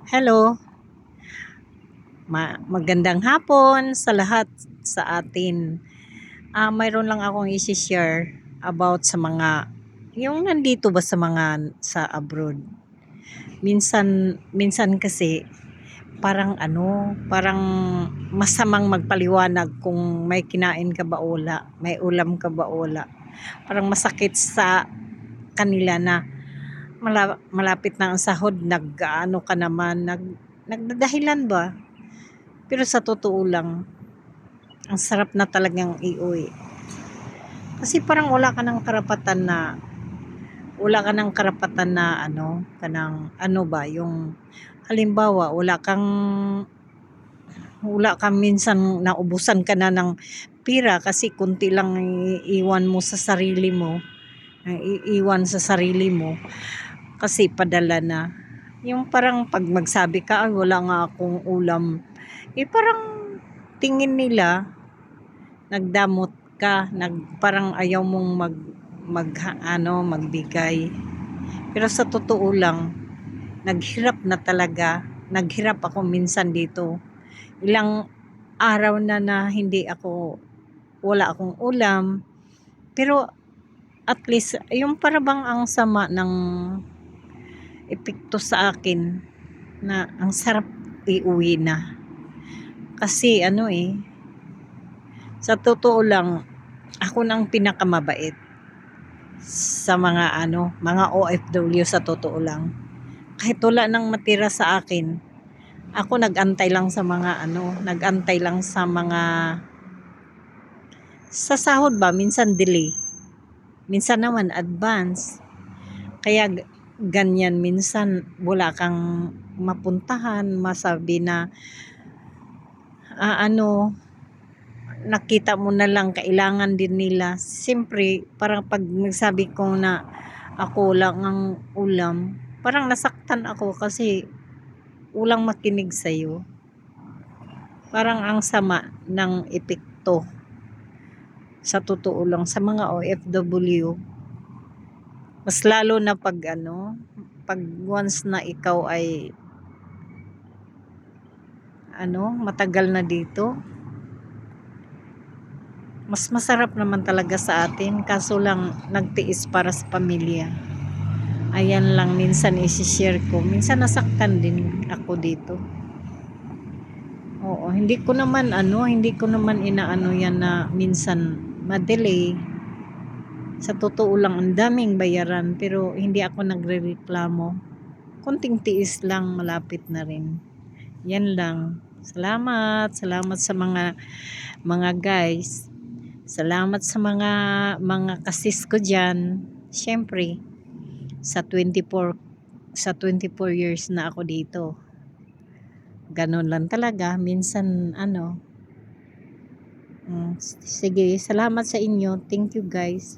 Hello, magandang hapon sa lahat sa atin. Mayroon lang akong i-share about sa mga yung nandito ba sa mga sa abroad. Minsan minsan kasi parang masamang magpaliwanag kung may kinain ka ba o wala, may ulam ka ba o wala. Parang masakit sa kanila na malapit na ang sahod, nag-aano ka naman, nagdadahilan ba? Pero sa totoo lang, ang sarap na talagang iuwi. Kasi parang wala ka ng karapatan na ano ba, yung halimbawa, wala kang minsan naubusan ka na ng pira kasi kunti lang iiwan mo sa sarili mo, iiwan sa sarili mo kasi padala na. Yung parang pag magsabi ka, ay wala nga akong ulam, parang tingin nila nagdamot ka, parang ayaw mong magbigay. Pero sa totoo lang, naghirap ako minsan dito. Ilang araw na wala akong ulam. Pero at least, yung parabang ang sama ng epekto sa akin na ang sarap iuwi na. Kasi sa totoo lang, ako nang pinakamabait sa mga OFW sa totoo lang. Kahit wala nang matira sa akin, ako nagantay lang sa sahod ba, minsan delay, minsan naman advance. Kaya ganyan, minsan wala kang mapuntahan, masabi na nakita mo na lang kailangan din nila. Siyempre, parang pag nagsabi ko na ako lang ang ulam, parang nasaktan ako kasi ulang makinig sa'yo. Parang ang sama ng epekto sa totoo lang sa mga OFW. Mas lalo na pag once na ikaw ay matagal na dito, mas masarap naman talaga sa atin, kaso lang nagtiis para sa pamilya. Ayan lang minsan i-share ko. Minsan nasaktan din ako dito. Oo, hindi ko naman inaano yan na minsan madelay. Sa totoo lang, ang daming bayaran pero hindi ako nagrereklamo. Konting tiis lang, malapit na rin. Yan lang. Salamat sa mga guys. Salamat sa mga kasis ko diyan. Syempre, sa 24 years na ako dito. Ganun lang talaga. Minsan sige, salamat sa inyo. Thank you guys.